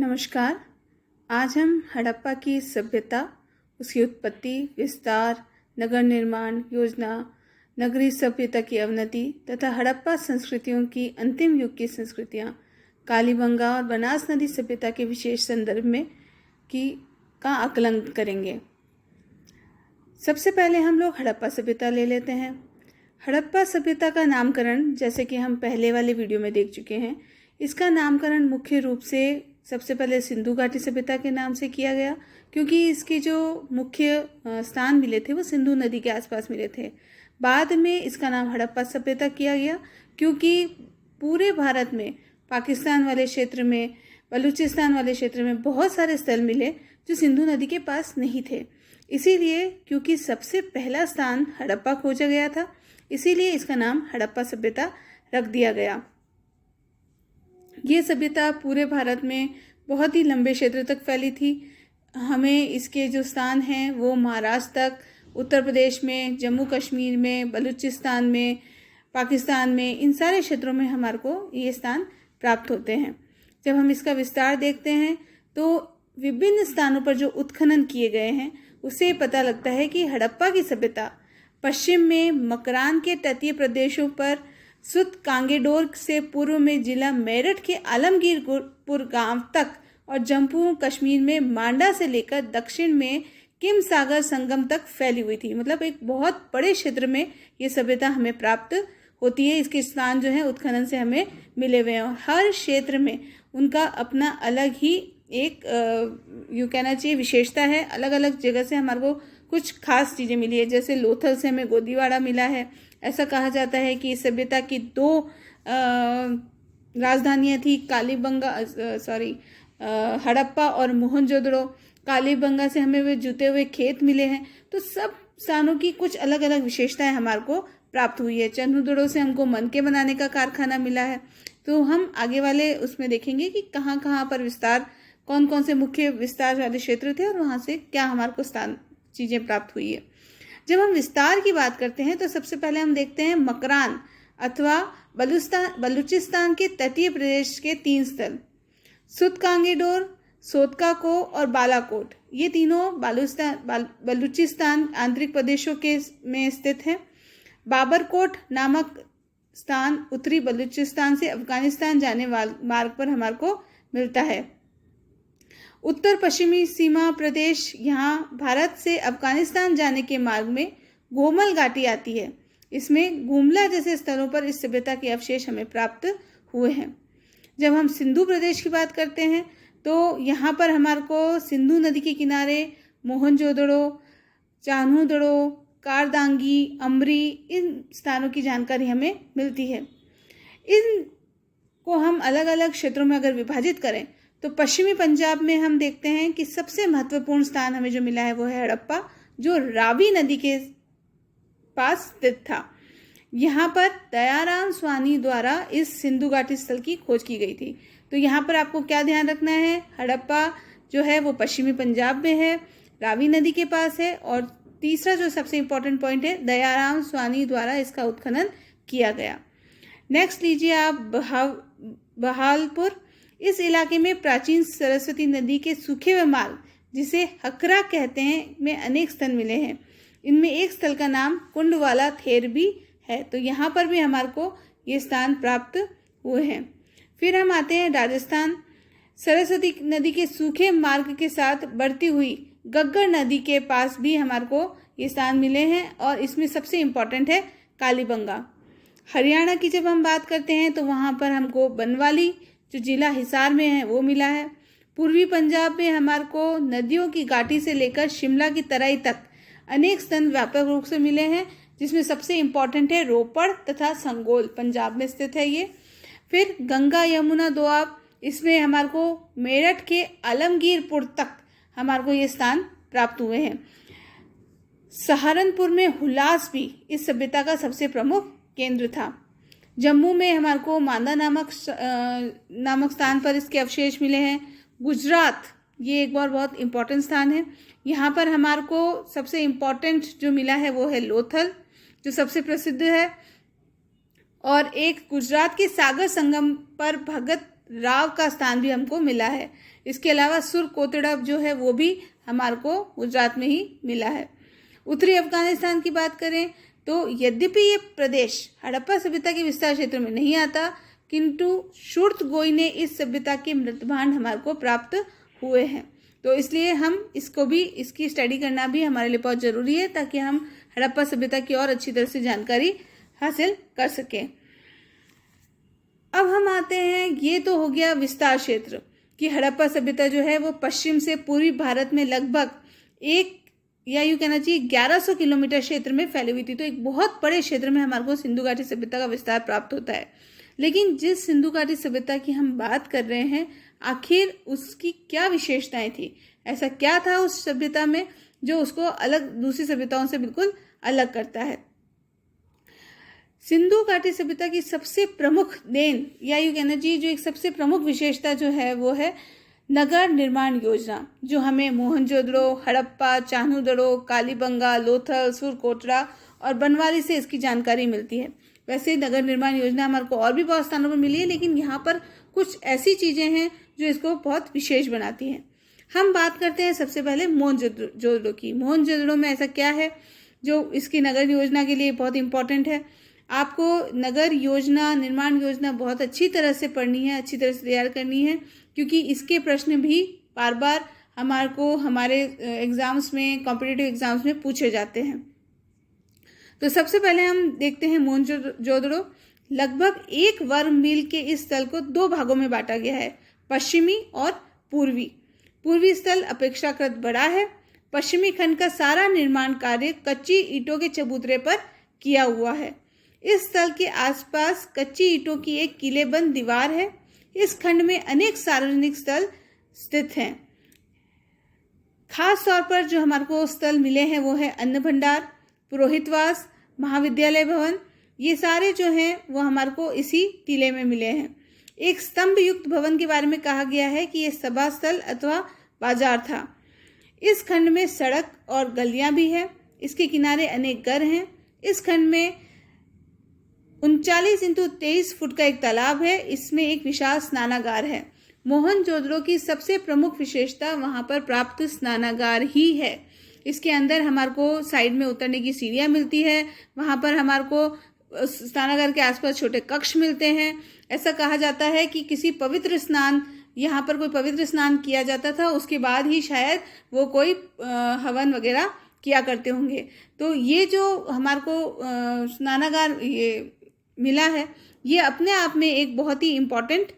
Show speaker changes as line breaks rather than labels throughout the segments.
नमस्कार। आज हम हड़प्पा की सभ्यता, उसकी उत्पत्ति, विस्तार, नगर निर्माण योजना, नगरीय सभ्यता की अवनति तथा हड़प्पा संस्कृतियों की अंतिम युग की संस्कृतियाँ, कालीबंगा और बनास नदी सभ्यता के विशेष संदर्भ में का आकलन करेंगे। सबसे पहले हम लोग हड़प्पा सभ्यता ले लेते हैं। हड़प्पा सभ्यता का नामकरण, जैसे कि हम पहले वाले वीडियो में देख चुके हैं, इसका नामकरण मुख्य रूप से सबसे पहले सिंधु घाटी सभ्यता के नाम से किया गया, क्योंकि इसके जो मुख्य स्थान मिले थे वो सिंधु नदी के आसपास मिले थे। बाद में इसका नाम हड़प्पा सभ्यता किया गया, क्योंकि पूरे भारत में, पाकिस्तान वाले क्षेत्र में, बलूचिस्तान वाले क्षेत्र में बहुत सारे स्थल मिले जो सिंधु नदी के पास नहीं थे। इसीलिए, क्योंकि सबसे पहला स्थान हड़प्पा खोजा गया था, इसीलिए इसका नाम हड़प्पा सभ्यता रख दिया गया। ये सभ्यता पूरे भारत में बहुत ही लंबे क्षेत्र तक फैली थी। हमें इसके जो स्थान हैं वो महाराष्ट्र तक, उत्तर प्रदेश में, जम्मू कश्मीर में, बलूचिस्तान में, पाकिस्तान में, इन सारे क्षेत्रों में हमारे को ये स्थान प्राप्त होते हैं। जब हम इसका विस्तार देखते हैं तो विभिन्न स्थानों पर जो उत्खनन किए गए हैं उससे पता लगता है कि हड़प्पा की सभ्यता पश्चिम में मकरान के तटीय प्रदेशों पर सुत कांगेडोर से पूर्व में जिला मेरठ के आलमगीरपुर गांव तक और जम्मू कश्मीर में मांडा से लेकर दक्षिण में किम सागर संगम तक फैली हुई थी। मतलब एक बहुत बड़े क्षेत्र में ये सभ्यता हमें प्राप्त होती है। इसके स्थान जो है उत्खनन से हमें मिले हुए हैं और हर क्षेत्र में उनका अपना अलग ही एक यूँ कहना चाहिए विशेषता है। अलग अलग जगह से हमारे को कुछ खास चीज़ें मिली है। जैसे लोथल से हमें गोदीवाड़ा मिला है। ऐसा कहा जाता है कि इस सभ्यता की दो राजधानियाँ थी, हड़प्पा और मोहनजोदड़ो। कालीबंगा से हमें वे जुते हुए खेत मिले हैं। तो सब स्थानों की कुछ अलग अलग विशेषताएं हमारे को प्राप्त हुई है। चंद्रदुड़ो से हमको मनके बनाने का कारखाना मिला है। तो हम आगे वाले उसमें देखेंगे कि कहाँ कहाँ पर विस्तार, कौन कौन से मुख्य विस्तार वाले क्षेत्र थे और वहाँ से क्या हमारे को स्थान चीज़ें प्राप्त हुई है। जब हम विस्तार की बात करते हैं तो सबसे पहले हम देखते हैं मकरान अथवा बलूचिस्तान के तटीय प्रदेश के 3 स्थल, सुत कांगेडोर, सोतकाको और बालाकोट। ये तीनों बलूचिस्तान आंतरिक प्रदेशों के में स्थित हैं। बाबरकोट नामक स्थान उत्तरी बलूचिस्तान से अफगानिस्तान जाने वाले मार्ग पर हमारे को मिलता है। उत्तर पश्चिमी सीमा प्रदेश, यहाँ भारत से अफगानिस्तान जाने के मार्ग में गोमल घाटी आती है। इसमें गुमला जैसे स्थलों पर इस सभ्यता के अवशेष हमें प्राप्त हुए हैं। जब हम सिंधु प्रदेश की बात करते हैं तो यहाँ पर हमारे को सिंधु नदी के किनारे मोहनजोदड़ो, चान्होदड़ो, कारदांगी, अमरी, इन स्थानों की जानकारी हमें मिलती है। इनको हम अलग अलग क्षेत्रों में अगर विभाजित करें तो पश्चिमी पंजाब में हम देखते हैं कि सबसे महत्वपूर्ण स्थान हमें जो मिला है वो है हड़प्पा, जो रावी नदी के पास स्थित था। यहाँ पर दयाराम स्वामी द्वारा इस सिंधु घाटी स्थल की खोज की गई थी। तो यहाँ पर आपको क्या ध्यान रखना है, हड़प्पा जो है वो पश्चिमी पंजाब में है, रावी नदी के पास है। और तीसरा जो सबसे इम्पोर्टेंट पॉइंट है, दयाराम स्वामी द्वारा इसका उत्खनन किया गया। नेक्स्ट लीजिए आप बहालपुर। इस इलाके में प्राचीन सरस्वती नदी के सूखे हुए मार्ग, जिसे हकरा कहते हैं, में अनेक स्थल मिले हैं। इनमें एक स्थल का नाम कुंडवाला थेर भी है। तो यहाँ पर भी हमारे को ये स्थान प्राप्त हुए हैं। फिर हम आते हैं राजस्थान। सरस्वती नदी के सूखे मार्ग के साथ बढ़ती हुई गग्गर नदी के पास भी हमारे को ये स्थान मिले हैं और इसमें सबसे इम्पोर्टेंट है कालीबंगा। हरियाणा की जब हम बात करते हैं तो वहाँ पर हमको बनवाली जो जिला हिसार में है वो मिला है। पूर्वी पंजाब में हमारे को नदियों की घाटी से लेकर शिमला की तराई तक अनेक स्थल व्यापक रूप से मिले हैं, जिसमें सबसे इम्पोर्टेंट है रोपड़ तथा संगोल, पंजाब में स्थित है ये। फिर गंगा यमुना दोआब, इसमें हमारे को मेरठ के आलमगीरपुर तक हमारे को ये स्थान प्राप्त हुए हैं। सहारनपुर में हुलास भी इस सभ्यता का सबसे प्रमुख केंद्र था। जम्मू में हमारे को मांदा नामक स्थान पर इसके अवशेष मिले हैं। गुजरात, ये एक बार बहुत इम्पोर्टेंट स्थान है। यहाँ पर हमारे को सबसे इम्पोर्टेंट जो मिला है वो है लोथल, जो सबसे प्रसिद्ध है। और एक गुजरात के सागर संगम पर भगत राव का स्थान भी हमको मिला है। इसके अलावा सुरकोटड़ा जो है वो भी हमारे को गुजरात में ही मिला है। उत्तरी अफगानिस्तान की बात करें तो यद्यपि ये प्रदेश हड़प्पा सभ्यता के विस्तार क्षेत्र में नहीं आता, किंतु शुर्तगोई ने इस सभ्यता के मृतभांड हमारे को प्राप्त हुए हैं। तो इसलिए हम इसको भी, इसकी स्टडी करना भी हमारे लिए बहुत ज़रूरी है, ताकि हम हड़प्पा सभ्यता की और अच्छी तरह से जानकारी हासिल कर सकें। अब हम आते हैं, ये तो हो गया विस्तार क्षेत्र कि हड़प्पा सभ्यता जो है वो पश्चिम से पूर्वी भारत में लगभग या यूँ कहना चाहिए 1100 किलोमीटर क्षेत्र में फैली हुई थी। तो एक बहुत बड़े क्षेत्र में हमारे को सिंधु घाटी सभ्यता का विस्तार प्राप्त होता है। लेकिन जिस सिंधु घाटी सभ्यता की हम बात कर रहे हैं, आखिर उसकी क्या विशेषताएं थी, ऐसा क्या था उस सभ्यता में जो उसको अलग, दूसरी सभ्यताओं से बिल्कुल अलग करता है। सिंधु घाटी सभ्यता की सबसे प्रमुख देन या यूँ कहना चाहिए जो एक सबसे प्रमुख विशेषता जो है वो है नगर निर्माण योजना, जो हमें मोहनजोदड़ो, हड़प्पा, चान्होदड़ो, कालीबंगा, लोथल, सुरकोटड़ा और बनवाली से इसकी जानकारी मिलती है। वैसे नगर निर्माण योजना हमारे को और भी बहुत स्थानों पर मिली है, लेकिन यहाँ पर कुछ ऐसी चीज़ें हैं जो इसको बहुत विशेष बनाती हैं। हम बात करते हैं सबसे पहले मोहनजोदड़ो की। मोहनजोदड़ो में ऐसा क्या है जो इसकी नगर योजना के लिए बहुत इंपॉर्टेंट है। आपको नगर योजना, निर्माण योजना बहुत अच्छी तरह से पढ़नी है, अच्छी तरह से तैयार करनी है, क्योंकि इसके प्रश्न भी बार बार हमारे एग्ज़ाम्स में, कॉम्पिटिटिव एग्ज़ाम्स में पूछे जाते हैं। तो सबसे पहले हम देखते हैं मोहनजोदड़ो। लगभग 1 वर्ग मील के इस स्थल को 2 भागों में बांटा गया है, पश्चिमी और पूर्वी। पूर्वी स्थल अपेक्षाकृत बड़ा है। पश्चिमी खंड का सारा निर्माण कार्य कच्ची ईंटों के चबूतरे पर किया हुआ है। इस स्थल के आसपास कच्ची ईंटों की एक किलेबंद दीवार है। इस खंड में अनेक सार्वजनिक स्थल स्थित हैं। खास तौर पर जो हमारे को स्थल मिले हैं वो है अन्न भंडार, पुरोहितवास, महाविद्यालय भवन। ये सारे जो हैं वो हमारे को इसी टीले में मिले हैं। एक स्तंभ युक्त भवन के बारे में कहा गया है कि यह सभा स्थल अथवा बाजार था। इस खंड में सड़क और गलियां भी है। इसके किनारे अनेक घर हैं। इस खंड में 39 × 23 फुट का एक तालाब है। इसमें एक विशाल स्नानागार है। मोहनजोदड़ो की सबसे प्रमुख विशेषता वहां पर प्राप्त स्नानागार ही है। इसके अंदर हमारे को साइड में उतरने की सीढ़ियां मिलती है। वहां पर हमारे को स्नानागार के आसपास छोटे कक्ष मिलते हैं। ऐसा कहा जाता है कि किसी पवित्र स्नान, यहाँ पर कोई पवित्र स्नान किया जाता था, उसके बाद ही शायद वो कोई हवन वगैरह किया करते होंगे। तो ये जो हमारे को स्नानागार ये मिला है, ये अपने आप में एक बहुत ही इम्पॉर्टेंट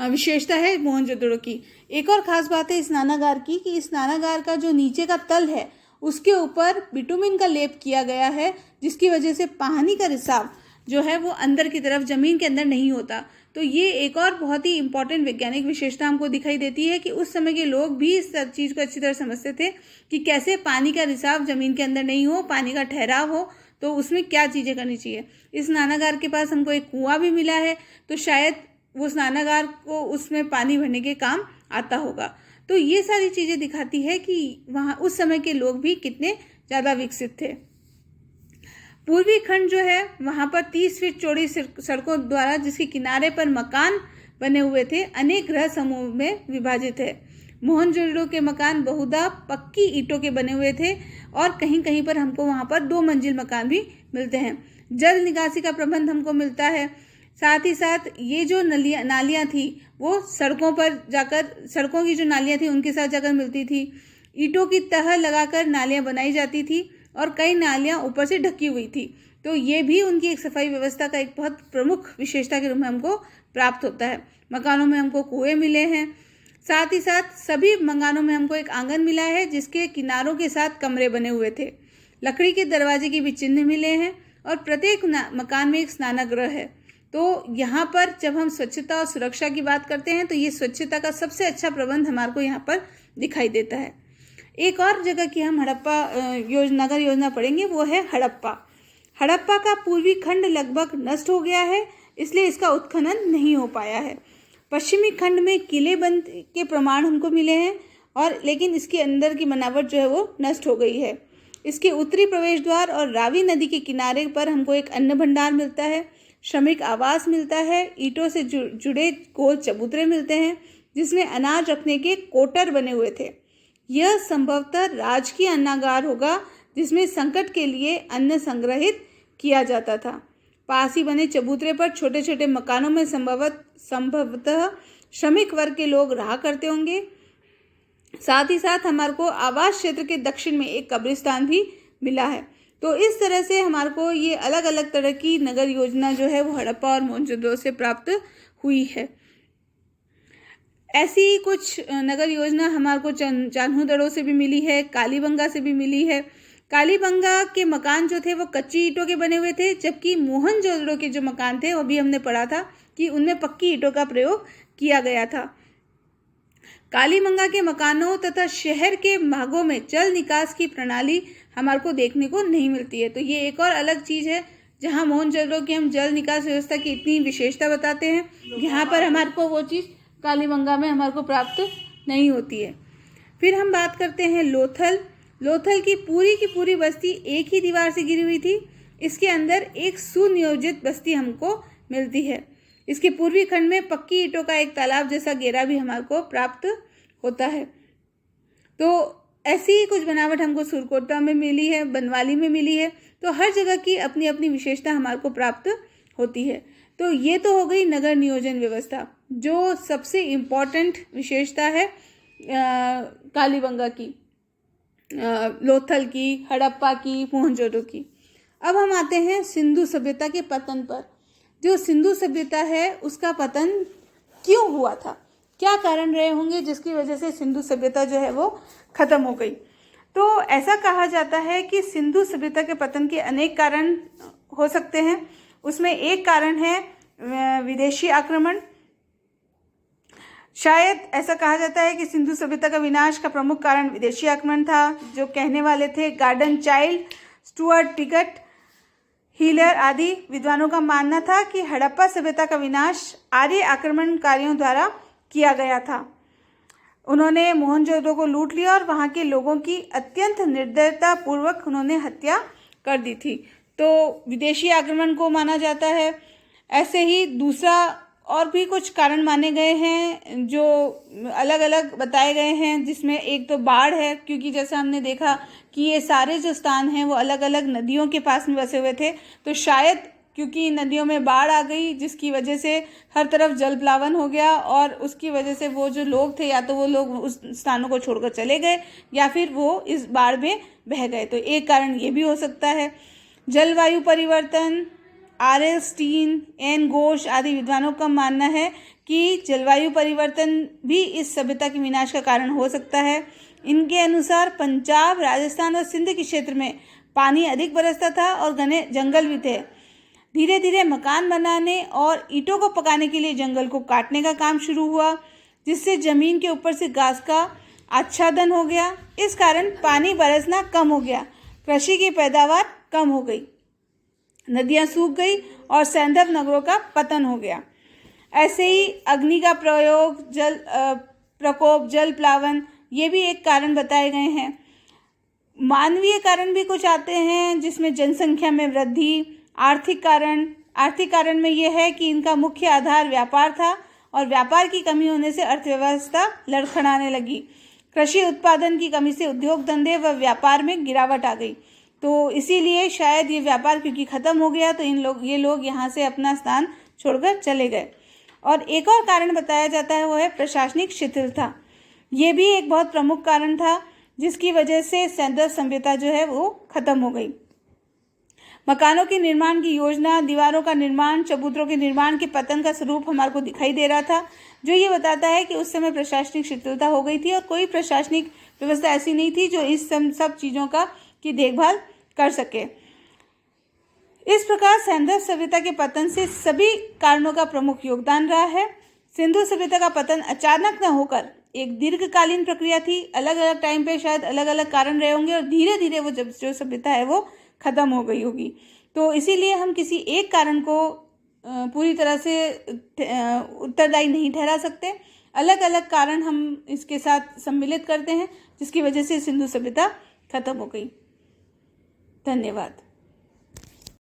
विशेषता है मोहनजोदड़ो की। एक और ख़ास बात है स्नानागार की कि इस स्नानागार का जो नीचे का तल है उसके ऊपर बिटुमिन का लेप किया गया है, जिसकी वजह से पानी का रिसाव जो है वो अंदर की तरफ ज़मीन के अंदर नहीं होता। तो ये एक और बहुत ही इम्पॉर्टेंट वैज्ञानिक विशेषता हमको दिखाई देती है कि उस समय के लोग भी इस चीज़ को अच्छी तरह समझते थे कि कैसे पानी का रिसाव ज़मीन के अंदर नहीं हो, पानी का ठहराव हो, तो उसमें क्या चीज़ें करनी चाहिए। इस स्नानागार के पास हमको एक कुआं भी मिला है, तो शायद वो स्नानागार को उसमें पानी भरने के काम आता होगा। तो ये सारी चीज़ें दिखाती है कि वहाँ उस समय के लोग भी कितने ज़्यादा विकसित थे। पूर्वी खंड जो है वहाँ पर 30 फीट चौड़ी सड़कों द्वारा, जिसके किनारे पर मकान बने हुए थे, अनेक गृह समूह में विभाजित है। मोहनजोदड़ो के मकान बहुधा पक्की ईंटों के बने हुए थे और कहीं कहीं पर हमको वहाँ पर 2 मंजिल मकान भी मिलते हैं। जल निकासी का प्रबंध हमको मिलता है। साथ ही साथ ये जो नालियाँ थी वो सड़कों पर जाकर, सड़कों की जो नालियाँ थी उनके साथ जाकर मिलती थी। ईंटों की तह लगाकर नालियाँ बनाई जाती थी और कई नालियाँ ऊपर से ढकी हुई थी। तो ये भी उनकी एक सफाई व्यवस्था का एक बहुत प्रमुख विशेषता के रूप में हमको प्राप्त होता है। मकानों में हमको कुएं मिले हैं। साथ ही साथ सभी मकानों में हमको एक आंगन मिला है जिसके किनारों के साथ कमरे बने हुए थे। लकड़ी के दरवाजे के भी चिन्ह मिले हैं और प्रत्येक मकान में एक स्नानागृह है। तो यहाँ पर जब हम स्वच्छता और सुरक्षा की बात करते हैं तो ये स्वच्छता का सबसे अच्छा प्रबंध हमारे को यहाँ पर दिखाई देता है। एक और जगह की हम हड़प्पा नगर योजना पढ़ेंगे, वो है हड़प्पा। हड़प्पा का पूर्वी खंड लगभग नष्ट हो गया है, इसलिए इसका उत्खनन नहीं हो पाया है। पश्चिमी खंड में किलेबंद के प्रमाण हमको मिले हैं और लेकिन इसके अंदर की बनावट जो है वो नष्ट हो गई है। इसके उत्तरी प्रवेश द्वार और रावी नदी के किनारे पर हमको एक अन्न भंडार मिलता है। श्रमिक आवास मिलता है, ईंटों से जुड़े गोल चबूतरे मिलते हैं जिसमें अनाज रखने के कोटर बने हुए थे। यह संभवतः राजकीय अन्नागार होगा जिसमें संकट के लिए अन्न संग्रहित किया जाता था। पास ही बने चबूतरे पर छोटे छोटे मकानों में संभवतः श्रमिक वर्ग के लोग रहा करते होंगे। साथ ही साथ हमारे को आवास क्षेत्र के दक्षिण में एक कब्रिस्तान भी मिला है। तो इस तरह से हमारे को ये अलग अलग तरह की नगर योजना जो है वो हड़प्पा और मोहनजोदड़ो से प्राप्त हुई है। ऐसी ही कुछ नगर योजना हमारे को चान्होदड़ो से भी मिली है, कालीबंगा से भी मिली है। कालीबंगा के मकान जो थे वो कच्ची ईंटों के बने हुए थे, जबकि मोहनजोदड़ो के जो मकान थे वो भी हमने पढ़ा था कि उनमें पक्की ईंटों का प्रयोग किया गया था। कालीबंगा के मकानों तथा शहर के भागों में जल निकास की प्रणाली हमारे को देखने को नहीं मिलती है। तो ये एक और अलग चीज़ है जहाँ मोहनजोदड़ो की हम जल निकास व्यवस्था की इतनी विशेषता बताते हैं, यहाँ पर हमारे को वो चीज़ कालीबंगा में हमारे को प्राप्त नहीं होती है। फिर हम बात करते हैं लोथल। लोथल की पूरी बस्ती एक ही दीवार से घिरी हुई थी। इसके अंदर एक सुनियोजित बस्ती हमको मिलती है। इसके पूर्वी खंड में पक्की ईंटों का एक तालाब जैसा घेरा भी हमारे को प्राप्त होता है। तो ऐसी ही कुछ बनावट हमको सुरकोटा में मिली है, बनवाली में मिली है। तो हर जगह की अपनी अपनी विशेषता हमारे को प्राप्त होती है। तो ये तो हो गई नगर नियोजन व्यवस्था, जो सबसे इम्पॉर्टेंट विशेषता है कालीबंगा की, लोथल की, हड़प्पा की, मोहनजोदड़ो की। अब हम आते हैं सिंधु सभ्यता के पतन पर। जो सिंधु सभ्यता है उसका पतन क्यों हुआ था, क्या कारण रहे होंगे जिसकी वजह से सिंधु सभ्यता जो है वो खत्म हो गई। तो ऐसा कहा जाता है कि सिंधु सभ्यता के पतन के अनेक कारण हो सकते हैं। उसमें एक कारण है विदेशी आक्रमण। शायद ऐसा कहा जाता है कि सिंधु सभ्यता का विनाश का प्रमुख कारण विदेशी आक्रमण था। जो कहने वाले थे garden child, Stuart Piggott, healer आदि विद्वानों का मानना था कि हड़प्पा सभ्यता का विनाश आर्य आक्रमणकारियों द्वारा किया गया था। उन्होंने मोहनजोदड़ो को लूट लिया और वहाँ के लोगों की अत्यंत निर्दयता पूर्वक उन्होंने हत्या कर दी थी। तो विदेशी आक्रमण को माना जाता है। ऐसे ही दूसरा और भी कुछ कारण माने गए हैं जो अलग अलग बताए गए हैं, जिसमें एक तो बाढ़ है, क्योंकि जैसे हमने देखा कि ये सारे जो स्थान हैं वो अलग अलग नदियों के पास में बसे हुए थे। तो शायद क्योंकि नदियों में बाढ़ आ गई जिसकी वजह से हर तरफ जल प्लावन हो गया और उसकी वजह से वो जो लोग थे या तो वो लोग उस स्थानों को छोड़कर चले गए या फिर वो इस बाढ़ में बह गए। तो एक कारण ये भी हो सकता है। जलवायु परिवर्तन, R.L. स्टीन, एन घोष आदि विद्वानों का मानना है कि जलवायु परिवर्तन भी इस सभ्यता के विनाश का कारण हो सकता है। इनके अनुसार पंजाब, राजस्थान और सिंध के क्षेत्र में पानी अधिक बरसता था और घने जंगल भी थे। धीरे धीरे मकान बनाने और ईंटों को पकाने के लिए जंगल को काटने का काम शुरू हुआ, जिससे जमीन के ऊपर से घास का आच्छादन हो गया। इस कारण पानी बरसना कम हो गया, कृषि की पैदावार कम हो गई, नदियां सूख गई और सैंधव नगरों का पतन हो गया। ऐसे ही अग्नि का प्रयोग, जल प्रकोप, जल प्लावन, ये भी एक कारण बताए गए हैं। मानवीय कारण भी कुछ आते हैं जिसमें जनसंख्या में वृद्धि, आर्थिक कारण में यह है कि इनका मुख्य आधार व्यापार था और व्यापार की कमी होने से अर्थव्यवस्था लड़खड़ाने लगी। कृषि उत्पादन की कमी से उद्योग धंधे व व्यापार में गिरावट आ गई। तो इसीलिए शायद ये व्यापार क्योंकि ख़त्म हो गया तो ये लोग यहाँ से अपना स्थान छोड़कर चले गए। और एक और कारण बताया जाता है वो है प्रशासनिक शिथिलता। ये भी एक बहुत प्रमुख कारण था जिसकी वजह से सैंधव सभ्यता जो है वो खत्म हो गई। मकानों के निर्माण की योजना, दीवारों का निर्माण, चबूतरों के निर्माण के पतन का स्वरूप हमारे को दिखाई दे रहा था, जो ये बताता है कि उस समय प्रशासनिक शिथिलता हो गई थी और कोई प्रशासनिक व्यवस्था ऐसी नहीं थी जो इस सब चीज़ों की देखभाल कर सके। इस प्रकार सैंधव सभ्यता के पतन से सभी कारणों का प्रमुख योगदान रहा है। सिंधु सभ्यता का पतन अचानक न होकर एक दीर्घकालीन प्रक्रिया थी। अलग अलग टाइम पे शायद अलग अलग कारण रहे होंगे और धीरे धीरे वो जो सभ्यता है वो खत्म हो गई होगी। तो इसीलिए हम किसी एक कारण को पूरी तरह से उत्तरदायी नहीं ठहरा सकते। अलग अलग कारण हम इसके साथ सम्मिलित करते हैं जिसकी वजह से सिंधु सभ्यता खत्म हो गई। धन्यवाद।